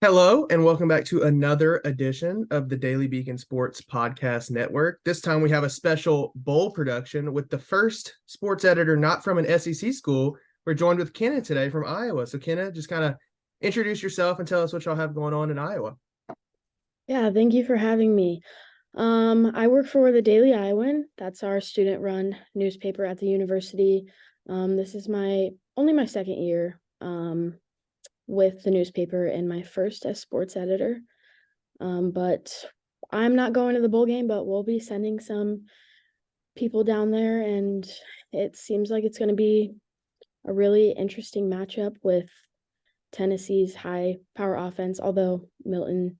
Hello, and welcome back to another edition of the Daily Beacon Sports Podcast Network. This time we have a special bowl production with the first sports editor not from an SEC school. We're joined with Kenna today from Iowa. So, Kenna, just kind of introduce yourself and tell us what y'all have going on in Iowa. Yeah, thank you for having me. I work for the Daily Iowan. That's our student-run newspaper at the university. This is my second year with the newspaper and my first as sports editor. But I'm not going to the bowl game, but we'll be sending some people down there, and it seems like it's going to be a really interesting matchup with Tennessee's high power offense, although Milton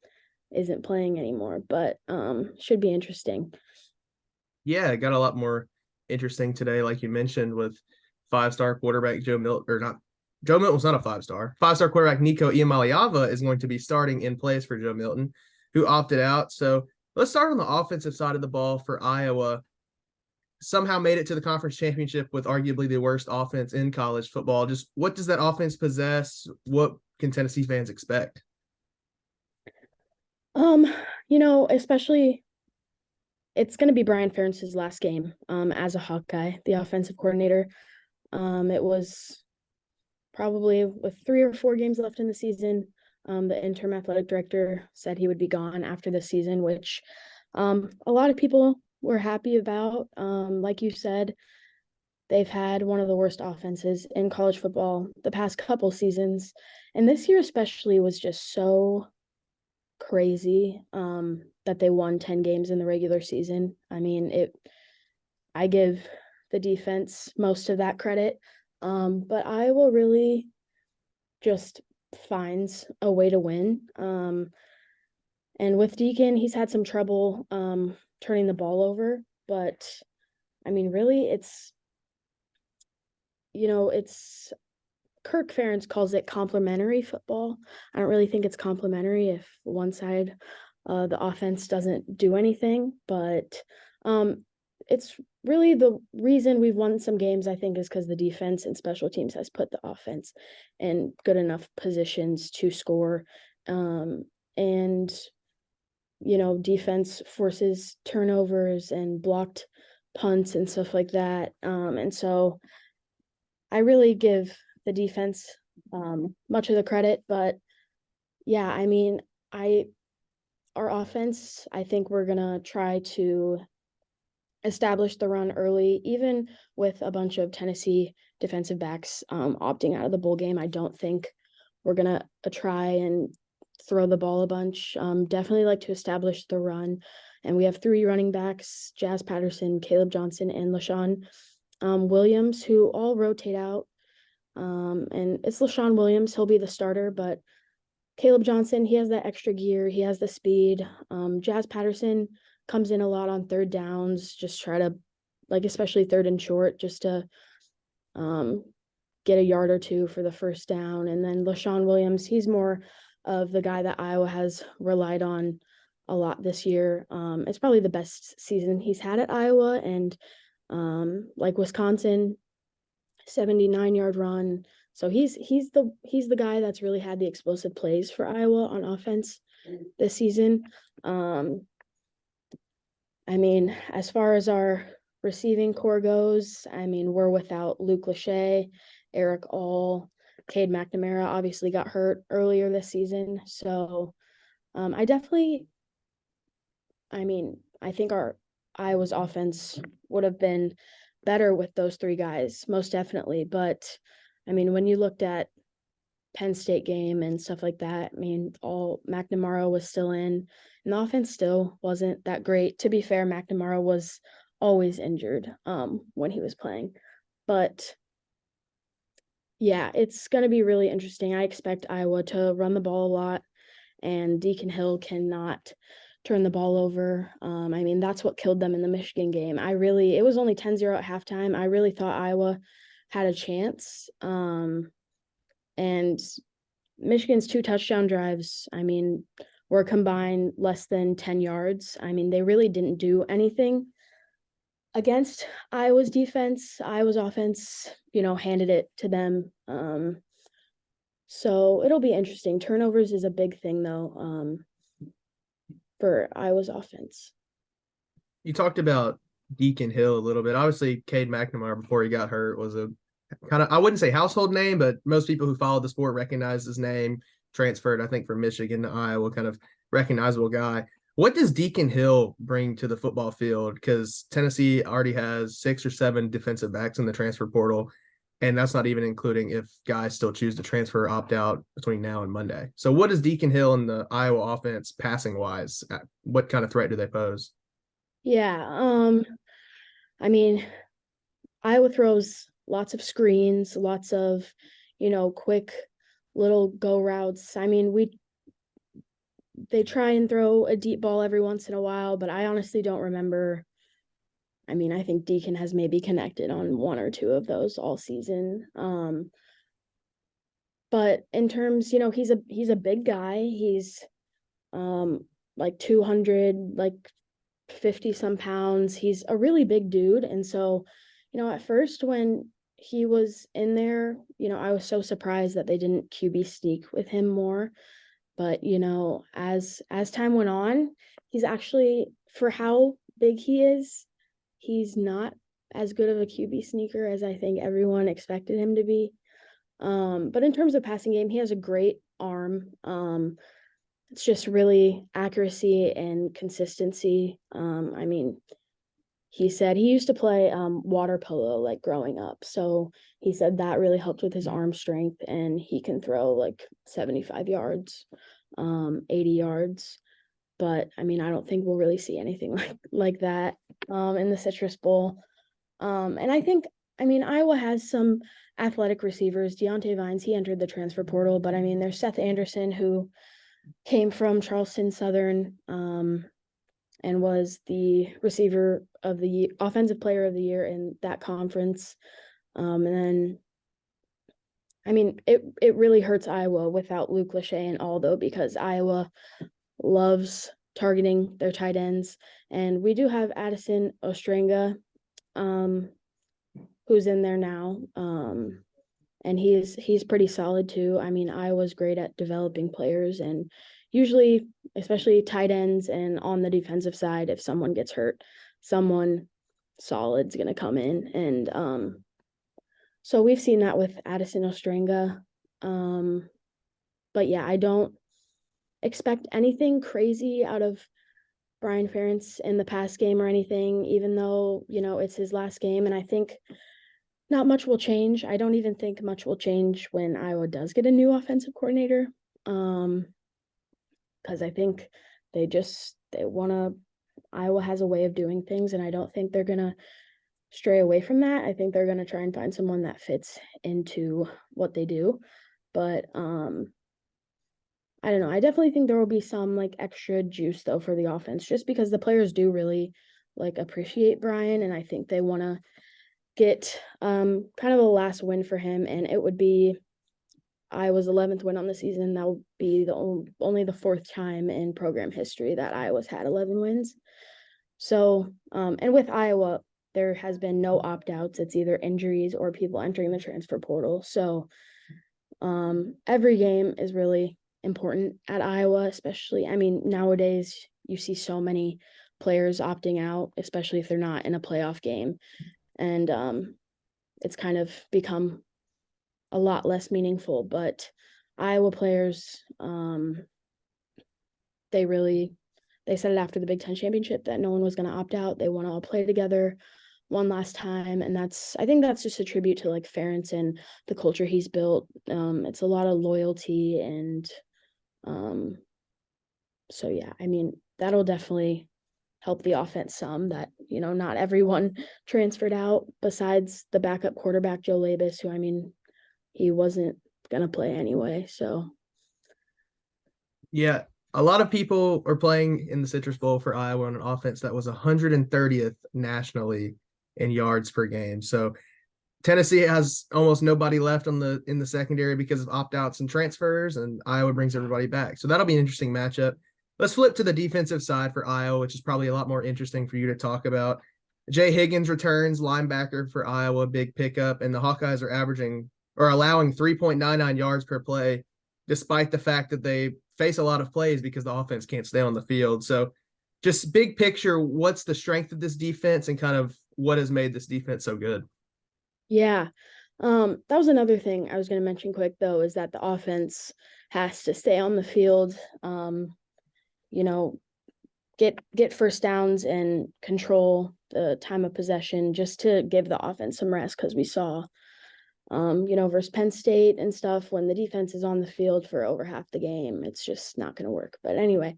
isn't playing anymore, but should be interesting. Yeah, it got a lot more interesting today, like you mentioned, with five-star quarterback Joe Milton, or not. Joe Milton was not a five-star. Five-star quarterback Nico Iamaleava is going to be starting in place for Joe Milton, who opted out. So let's start on the offensive side of the ball for Iowa. Somehow made it to the conference championship with arguably the worst offense in college football. Just what does that offense possess? What can Tennessee fans expect? Um, especially it's going to be Brian Ferentz's last game as a Hawkeye, the offensive coordinator. It was probably with 3 or 4 games left in the season. The interim athletic director said he would be gone after the season, which a lot of people were happy about. Like you said, they've had one of the worst offenses in college football the past couple seasons. And this year, especially, was just so crazy that they won 10 games in the regular season. I give the defense most of that credit. But Iowa really just finds a way to win. And with Deacon, he's had some trouble turning the ball over, but really it's Kirk Ferentz calls it complementary football. I don't really think it's complementary if one side, the offense doesn't do anything, but it's really the reason we've won some games, I think, is because the defense and special teams has put the offense in good enough positions to score. And, defense forces turnovers and blocked punts and stuff like that. And so I really give the defense much of the credit, but yeah, I our offense, I think we're gonna try to establish the run early, even with a bunch of Tennessee defensive backs opting out of the bowl game. I don't think we're gonna try and throw the ball a bunch. Definitely like to establish the run, and we have 3 running backs: Jazz Patterson, Caleb Johnson, and LaShawn Williams, who all rotate out. And it's LaShawn Williams. He'll be the starter, but Caleb Johnson, he has that extra gear. He has the speed. Jazz Patterson comes in a lot on third downs, just try to, like, especially third and short, just to um, get a yard or two for the first down. And then LaShawn Williams, he's more of the guy that Iowa has relied on a lot this year. It's probably the best season he's had at Iowa. And like Wisconsin, 79-yard run. So he's the guy that's really had the explosive plays for Iowa on offense this season. Um, as far as our receiving core goes, we're without Luke Lachey, Eric All, Cade McNamara obviously got hurt earlier this season. So I definitely, I think our Iowa's offense would have been better with those 3 guys, most definitely. But when you looked at Penn State game and stuff like that, all McNamara was still in, and the offense still wasn't that great. To be fair, McNamara was always injured when he was playing. But yeah, it's going to be really interesting. I expect Iowa to run the ball a lot, and Deacon Hill cannot turn the ball over. That's what killed them in the Michigan game. It was only 10-0 at halftime. I really thought Iowa had a chance. And Michigan's 2 touchdown drives, were combined less than 10 yards. They really didn't do anything against Iowa's defense. Iowa's offense, handed it to them. So it'll be interesting. Turnovers is a big thing though, for Iowa's offense. You talked about Deacon Hill a little bit. Obviously, Cade McNamara before he got hurt was a kind of, I wouldn't say household name, but most people who followed the sport recognized his name. Transferred, I think, from Michigan to Iowa, kind of recognizable guy. What does Deacon Hill bring to the football field? Because Tennessee already has 6 or 7 defensive backs in the transfer portal, and that's not even including if guys still choose to transfer or opt out between now and Monday. So, what is Deacon Hill in the Iowa offense passing wise? What kind of threat do they pose? Yeah, I mean, Iowa throws lots of screens, lots of, quick little go routes. I mean, they try and throw a deep ball every once in a while, but I honestly don't remember. I mean, I think Deacon has maybe connected on one or two of those all season. But in terms, he's a big guy. He's like 200, like 50 some pounds. He's a really big dude. And so, at first when he was in there, I was so surprised that they didn't QB sneak with him more. But, as time went on, he's actually, for how big he is, he's not as good of a QB sneaker as I think everyone expected him to be. But in terms of passing game, he has a great arm. It's just really accuracy and consistency. I mean, he said he used to play water polo like growing up. So he said that really helped with his arm strength, and he can throw like 75 yards, 80 yards. But I mean, I don't think we'll really see anything like that in the Citrus Bowl. And I mean, Iowa has some athletic receivers. Deontay Vines, he entered the transfer portal, but I mean, there's Seth Anderson, who came from Charleston Southern, and was the receiver of the offensive player of the year in that conference. And then, I mean, it really hurts Iowa without Luke Lachey and Aldo, because Iowa loves targeting their tight ends. And we do have Addison Ostrenga, who's in there now. And he's pretty solid too. I mean, Iowa's great at developing players, and usually, especially tight ends and on the defensive side, if someone gets hurt, someone solid's gonna come in. And so we've seen that with Addison Ostrenga. But yeah, I don't expect anything crazy out of Brian Ferentz in the pass game or anything, even though, it's his last game. And I think not much will change. I don't even think much will change when Iowa does get a new offensive coordinator. Because I think Iowa has a way of doing things, and I don't think they're gonna stray away from that. I think they're gonna try and find someone that fits into what they do. But I don't know. I definitely think there will be some like extra juice though for the offense, just because the players do really like appreciate Brian, and I think they want to get kind of a last win for him, and it would be Iowa's 11th win on the season. That will be only the 4th time in program history that Iowa's had 11 wins. So, and with Iowa, there has been no opt-outs. It's either injuries or people entering the transfer portal. So, every game is really important at Iowa, especially, I mean, nowadays you see so many players opting out, especially if they're not in a playoff game. And it's kind of become a lot less meaningful. But Iowa players, they said it after the Big Ten championship that no one was going to opt out. They want to all play together one last time, and I think that's just a tribute to like Ferentz and the culture he's built. It's a lot of loyalty, and so yeah, I mean, that'll definitely help the offense some, that not everyone transferred out besides the backup quarterback Joe Labus, who, I mean, he wasn't gonna play anyway. So Yeah, a lot of people are playing in the Citrus Bowl for Iowa on an offense that was 130th nationally in yards per game. So Tennessee has almost nobody left in the secondary because of opt-outs and transfers, and Iowa brings everybody back. So that'll be an interesting matchup. Let's flip to the defensive side for Iowa, which is probably a lot more interesting for you to talk about. Jay Higgins returns, linebacker for Iowa, big pickup, and the Hawkeyes are averaging or allowing 3.99 yards per play, despite the fact that they face a lot of plays because the offense can't stay on the field. So, just big picture, what's the strength of this defense and kind of what has made this defense so good? Yeah. That was another thing I was going to mention quick though, is that the offense has to stay on the field. You know, get first downs and control the time of possession just to give the offense some rest, because we saw versus Penn State and stuff, when the defense is on the field for over half the game, it's just not going to work. But anyway,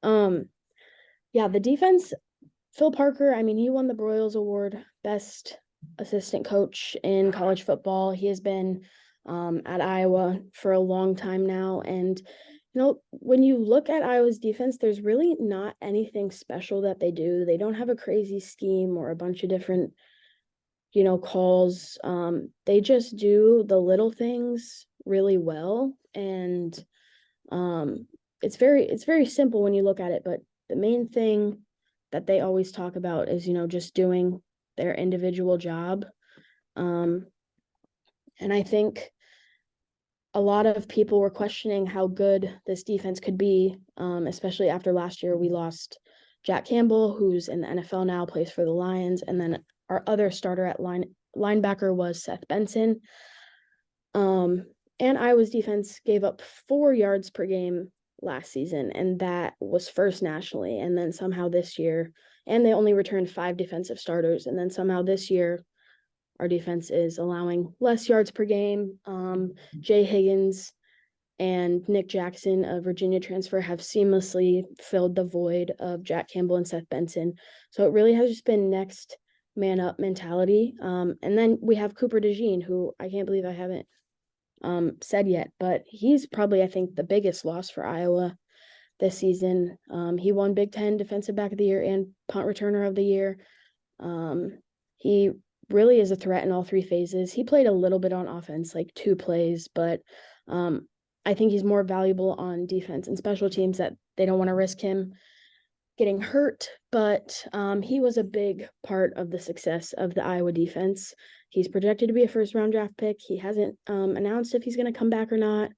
yeah, the defense, Phil Parker, I mean, he won the Broyles Award, best assistant coach in college football. He has been at Iowa for a long time now. And, when you look at Iowa's defense, there's really not anything special that they do. They don't have a crazy scheme or a bunch of different, calls. They just do the little things really well. And it's very simple when you look at it. But the main thing that they always talk about is, just doing their individual job. And I think a lot of people were questioning how good this defense could be, especially after last year. We lost Jack Campbell, who's in the NFL now, plays for the Lions, and then our other starter at linebacker was Seth Benson. And Iowa's defense gave up 4 yards per game last season, and that was first nationally. And then somehow this year, and they only returned 5 defensive starters, and then somehow this year, our defense is allowing less yards per game. Jay Higgins and Nick Jackson, a Virginia transfer, have seamlessly filled the void of Jack Campbell and Seth Benson. So it really has just been next man up mentality. And then we have Cooper DeJean, who I can't believe I haven't said yet, but he's probably, I think, the biggest loss for Iowa this season. He won Big Ten Defensive Back of the Year and Punt Returner of the Year. He really is a threat in all 3 phases. He played a little bit on offense, like 2 plays, but I think he's more valuable on defense and special teams, that they don't want to risk him getting hurt. But he was a big part of the success of the Iowa defense. He's projected to be a first-round draft pick. He hasn't announced if he's going to come back or not.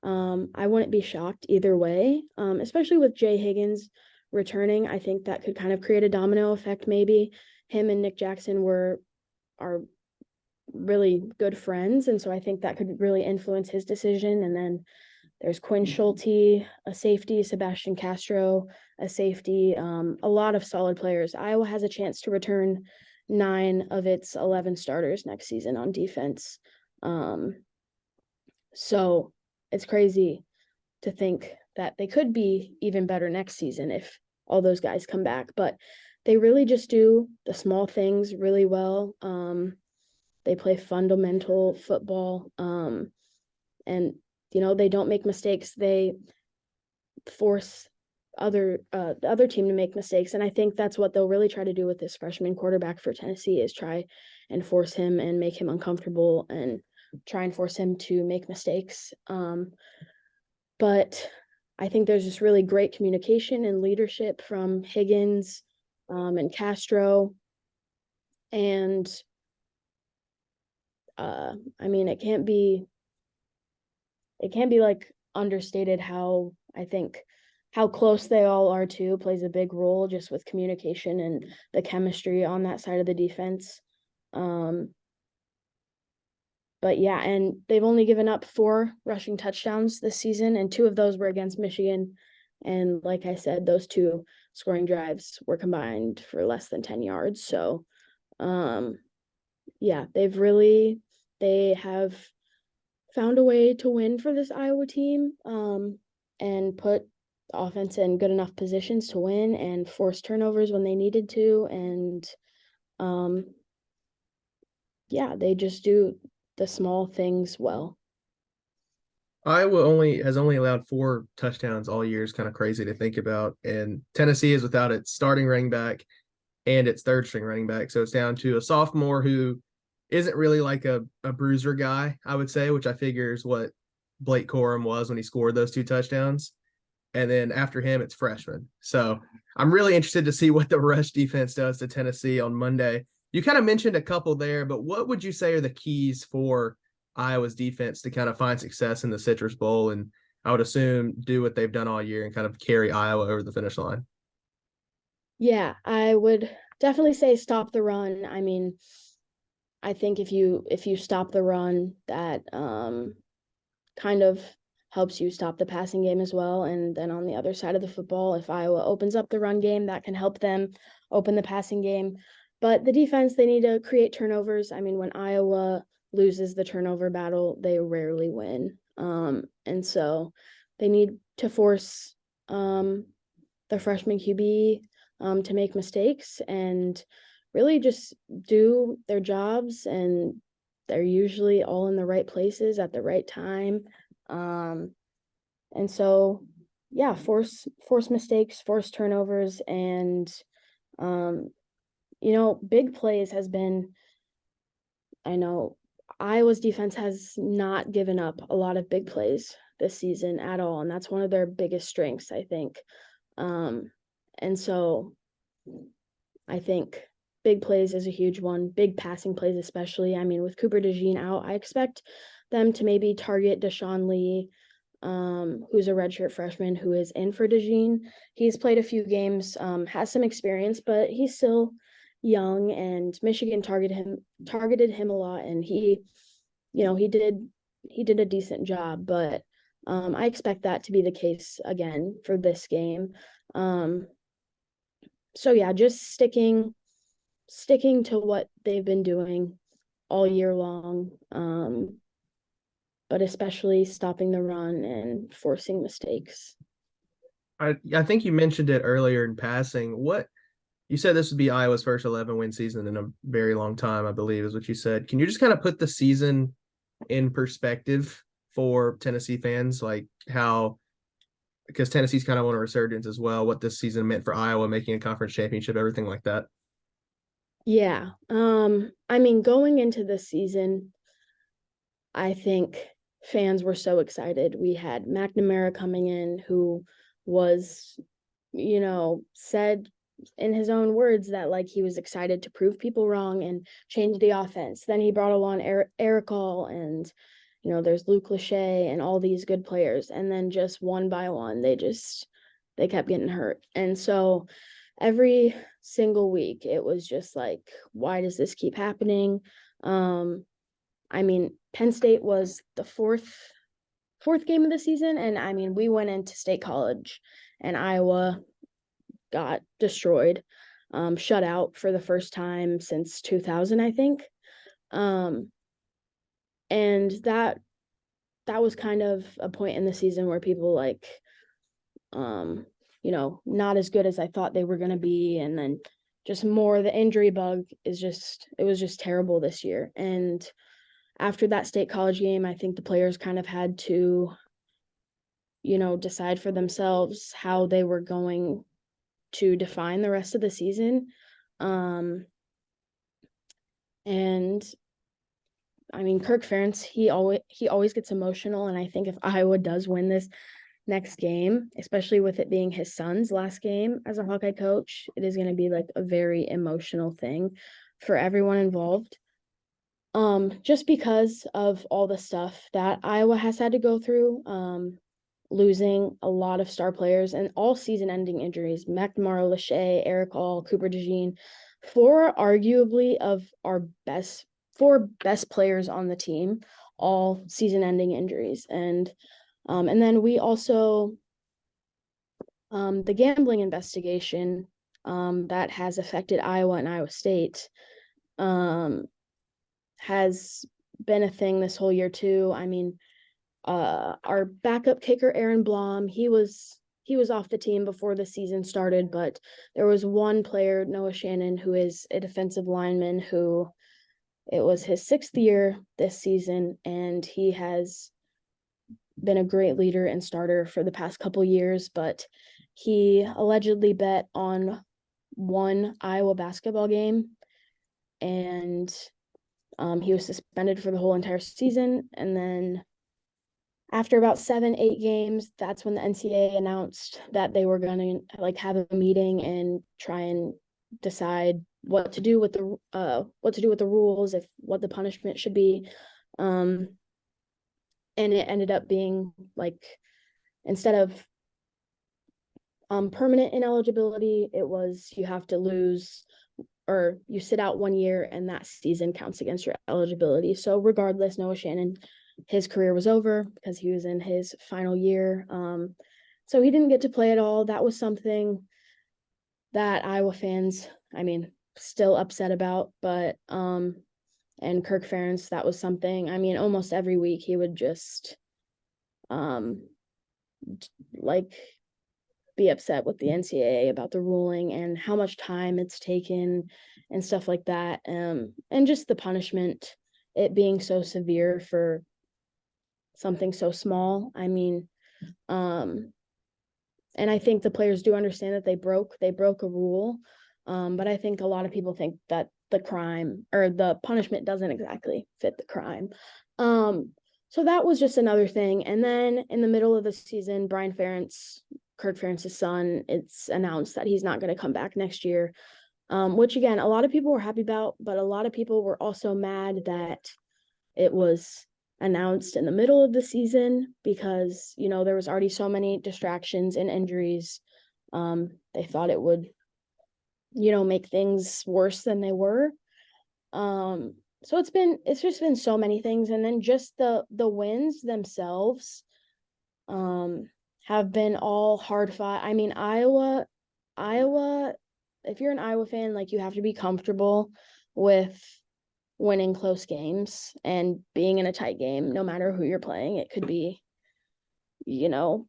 I wouldn't be shocked either way, especially with Jay Higgins returning. I think that could kind of create a domino effect. Maybe him and Nick Jackson are really good friends, and so I think that could really influence his decision. And then there's Quinn Schulte, a safety, Sebastian Castro, a safety, a lot of solid players. Iowa has a chance to return 9 of its 11 starters next season on defense. So it's crazy to think that they could be even better next season if all those guys come back. But they really just do the small things really well. They play fundamental football, and they don't make mistakes. They force the other team to make mistakes, and I think that's what they'll really try to do with this freshman quarterback for Tennessee, is try and force him and make him uncomfortable and try and force him to make mistakes. But I think there's just really great communication and leadership from Higgins and Castro. And I mean, it can't be like understated how close they all are too plays a big role, just with communication and the chemistry on that side of the defense. But yeah, and they've only given up 4 rushing touchdowns this season, and 2 of those were against Michigan. And like I said, those 2 scoring drives were combined for less than 10 yards. So, yeah, they have found a way to win for this Iowa team, and put the offense in good enough positions to win and force turnovers when they needed to. And yeah, they just do the small things well. Iowa has only allowed 4 touchdowns all year. Is kind of crazy to think about. And Tennessee is without its starting running back and its third string running back. So it's down to a sophomore who isn't really like a bruiser guy, I would say, which I figure is what Blake Corum was when he scored those 2 touchdowns. And then after him, it's freshman. So I'm really interested to see what the rush defense does to Tennessee on Monday. You kind of mentioned a couple there, but what would you say are the keys for Iowa's defense to kind of find success in the Citrus Bowl, and I would assume do what they've done all year and kind of carry Iowa over the finish line. Yeah, I would definitely say stop the run. I mean, I think if you stop the run, that kind of helps you stop the passing game as well. And then on the other side of the football, if Iowa opens up the run game, that can help them open the passing game. But the defense, they need to create turnovers. I mean, when Iowa loses the turnover battle, they rarely win. And so they need to force the freshman QB to make mistakes and really just do their jobs, and they're usually all in the right places at the right time. And so yeah, force mistakes, force turnovers, and big plays has been, I know Iowa's defense has not given up a lot of big plays this season at all, and that's one of their biggest strengths, I think. And so I think big plays is a huge one, big passing plays especially. I mean, with Cooper DeJean out, I expect them to maybe target Deshaun Lee, who's a redshirt freshman who is in for DeJean. He's played a few games, has some experience, but he's still young, and Michigan targeted him a lot, and he did a decent job, but I expect that to be the case again for this game. So yeah, just sticking to what they've been doing all year long, but especially stopping the run and forcing mistakes. I think you mentioned it earlier in passing. What you said this would be Iowa's first 11-win season in a very long time, I believe, is what you said. Can you just kind of put the season in perspective for Tennessee fans, like how because Tennessee's kind of on a resurgence as well, what this season meant for Iowa, making a conference championship, everything like that. Yeah. I mean, going into this season, I think fans were so excited. We had McNamara coming in, who was, said in his own words that like he was excited to prove people wrong and change the offense. Then he brought along Eric All, and there's Luke Lachey and all these good players. And then just one by one, they kept getting hurt. And so every single week, it was just like, why does this keep happening? I mean, Penn State was the fourth game of the season, and I mean, we went into State College, and Iowa got destroyed, shut out for the first time since 2000, I think. And that was kind of a point in the season where people like, not as good as I thought they were going to be, and then just more the injury bug it was just terrible this year. And after that State College game, I think the players kind of had to, decide for themselves how they were going to define the rest of the season. And I mean, Kirk Ferentz, he always gets emotional, and I think if Iowa does win this next game, especially with it being his son's last game as a Hawkeye coach, it is going to be like a very emotional thing for everyone involved. Just because of all the stuff that Iowa has had to go through, losing a lot of star players and all season-ending injuries, McNamara, Lachey, Eric All, Cooper DeJean, arguably of our four best players on the team, all season-ending injuries. And then we also, the gambling investigation that has affected Iowa and Iowa State has been a thing this whole year too. I mean, our backup kicker, Aaron Blom, he was off the team before the season started, but there was one player, Noah Shannon, who is a defensive lineman, who it was his 6th year this season, and he has been a great leader and starter for the past couple years, but he allegedly bet on one Iowa basketball game, and he was suspended for the whole entire season. And then after about 7-8 games, that's when the NCAA announced that they were going to like have a meeting and try and decide what to do with the rules, if what the punishment should be. and it ended up being like, instead of permanent ineligibility, it was you have to lose or you sit out 1 year and that season counts against your eligibility. So regardless, Noah Shannon, his career was over because he was in his final year. So he didn't get to play at all. That was something that Iowa fans, I mean, still upset about, but and Kirk Ferentz, that was something. I mean, almost every week he would just like be upset with the NCAA about the ruling and how much time it's taken and stuff like that. And just the punishment, it being so severe for something so small. I mean, and I think the players do understand that they broke a rule. But I think a lot of people think that the crime or the punishment doesn't exactly fit the crime. So that was just another thing. And then in the middle of the season, Brian Ferentz, Kirk Ferentz's son, it's announced that he's not going to come back next year, which again, a lot of people were happy about, but a lot of people were also mad that it was announced in the middle of the season because, you know, there was already so many distractions and injuries. They thought it would, you know, make things worse than they were. So it's just been so many things. And then just the wins themselves have been all hard fought. I mean, Iowa, if you're an Iowa fan, like you have to be comfortable with winning close games and being in a tight game, no matter who you're playing. It could be, you know,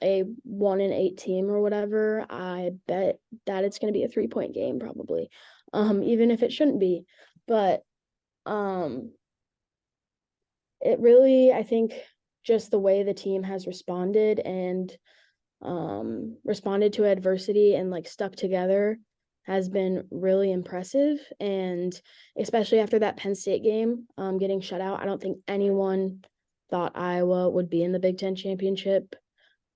a 1-8 team or whatever. I bet that it's going to be a 3-point game probably, even if it shouldn't be. But it really, I think, just the way the team has responded and responded to adversity and like stuck together has been really impressive. And especially after that Penn State game, getting shut out, I don't think anyone thought Iowa would be in the Big Ten championship.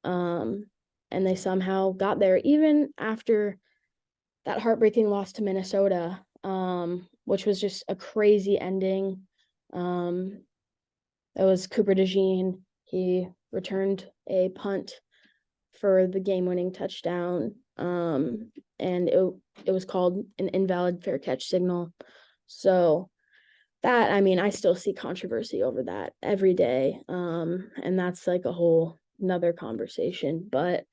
And they somehow got there, even after that heartbreaking loss to Minnesota, which was just a crazy ending. It was Cooper DeJean. He returned a punt for the game-winning touchdown, and it was called an invalid fair catch signal. So that, I mean, I still see controversy over that every day, and that's like a whole another conversation. But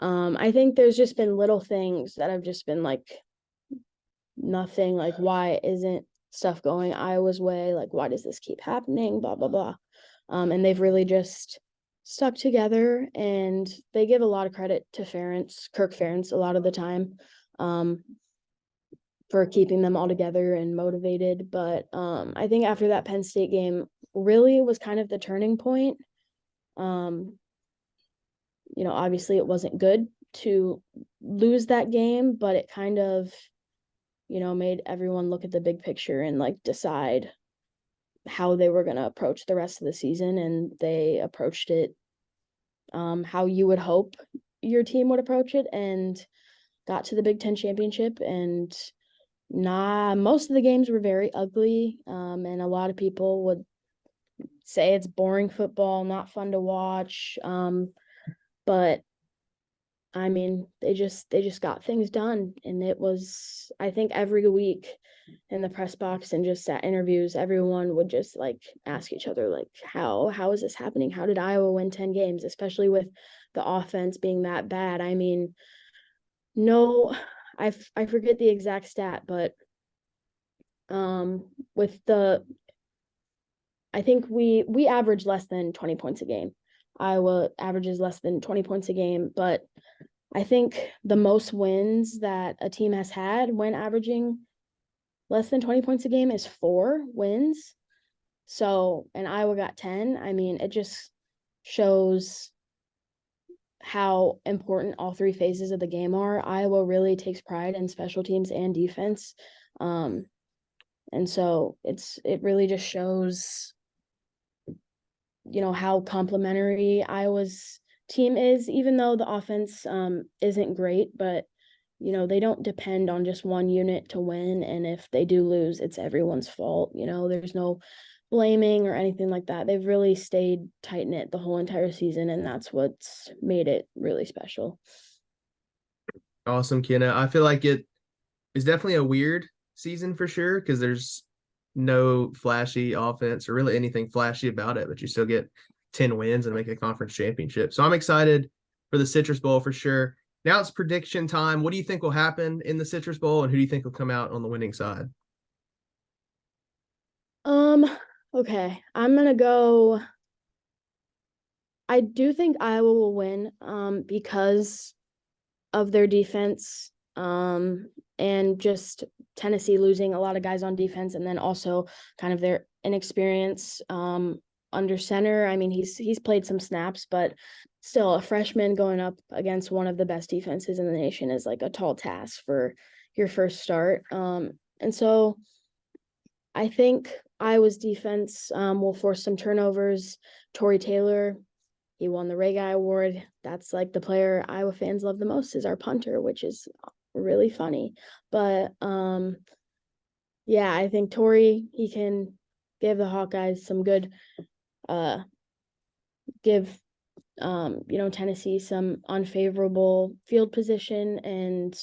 I think there's just been little things that have just been like nothing, like why isn't stuff going Iowa's way? Like, why does this keep happening? Blah, blah, blah. And they've really just stuck together, and they give a lot of credit to Kirk Ferentz a lot of the time, for keeping them all together and motivated. But I think after that Penn State game really was kind of the turning point. You know, obviously it wasn't good to lose that game, but it kind of, you know, made everyone look at the big picture and like decide how they were going to approach the rest of the season. And they approached it how you would hope your team would approach it, and got to the Big Ten championship. And most of the games were very ugly, and a lot of people would say it's boring football, not fun to watch, but I mean, they just got things done. And it was, I think every week in the press box and just at interviews, everyone would just like ask each other, like, how is this happening? How did Iowa win 10 games, especially with the offense being that bad? I mean, no, I forget the exact stat, but with I think we average less than 20 points a game. Iowa averages less than 20 points a game, but I think the most wins that a team has had when averaging less than 20 points a game is 4 wins. So, and Iowa got 10. I mean, it just shows how important all 3 phases of the game are. Iowa really takes pride in special teams and defense. And so it really just shows, you know, how complementary Iowa's team is, even though the offense isn't great, but you know, they don't depend on just one unit to win. And if they do lose, it's everyone's fault. You know, there's no blaming or anything like that. They've really stayed tight knit the whole entire season, and that's what's made it really special. Awesome, Kenna. I feel like it is definitely a weird season for sure because there's no flashy offense or really anything flashy about it, but you still get 10 wins and make a conference championship. So I'm excited for the Citrus Bowl for sure. Now it's prediction time. What do you think will happen in the Citrus Bowl, and who do you think will come out on the winning side? Um, okay. I'm gonna go. I do think Iowa will win, because of their defense, and just Tennessee losing a lot of guys on defense, and then also kind of their inexperience, under center. I mean, he's played some snaps, but still, a freshman going up against one of the best defenses in the nation is like a tall task for your first start. And so I think Iowa's defense, will force some turnovers. Torrey Taylor, he won the Ray Guy Award. That's like the player Iowa fans love the most is our punter, which is really funny. But yeah, I think Torrey, he can give the Hawkeyes some good, uh give Tennessee some unfavorable field position. And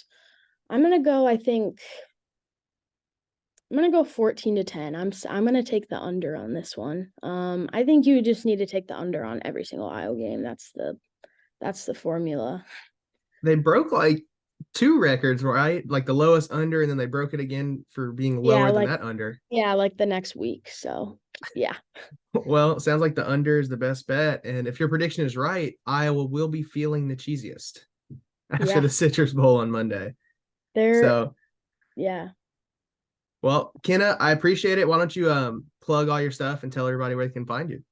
I'm gonna go, I think I'm gonna go 14-10. I'm gonna take the under on this one. I think you just need to take the under on every single Iowa game. That's the formula. They broke like two records, right? Like the lowest under, and then they broke it again for being Yeah, lower than like that under. yeah, like the next week. So yeah. Well, it sounds like the under is the best bet. And if your prediction is right, Iowa will be feeling the cheesiest after Yeah. the Citrus Bowl on Monday. They're So, yeah. well, Kenna, I appreciate it. Why don't you plug all your stuff and tell everybody where they can find you?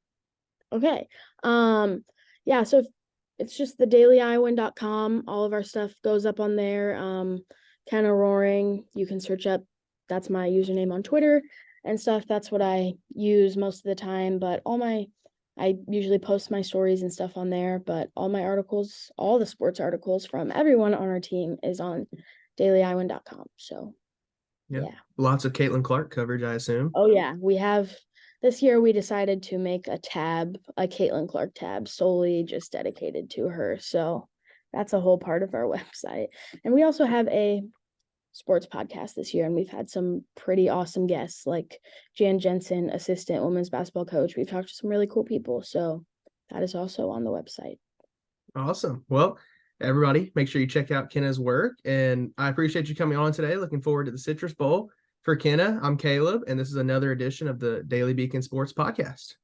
Okay. Yeah, so it's just the dailyiowan.com. All of our stuff goes up on there. Kenna Roering, you can search up, that's my username on Twitter and stuff. That's what I use most of the time, but I usually post my stories and stuff on there, but all my articles, all the sports articles from everyone on our team is on dailyiowan.com. So, Yeah. yeah. Lots of Caitlin Clark coverage, I assume. Oh yeah, we have this year we decided to make a Caitlin Clark tab solely just dedicated to her. So that's a whole part of our website. And we also have a sports podcast this year, and we've had some pretty awesome guests like Jan Jensen, assistant women's basketball coach. We've talked to some really cool people. So that is also on the website. Awesome. Well, everybody, make sure you check out Kenna's work. And I appreciate you coming on today. Looking forward to the Citrus Bowl. For Kenna, I'm Caleb, and this is another edition of the Daily Beacon Sports Podcast.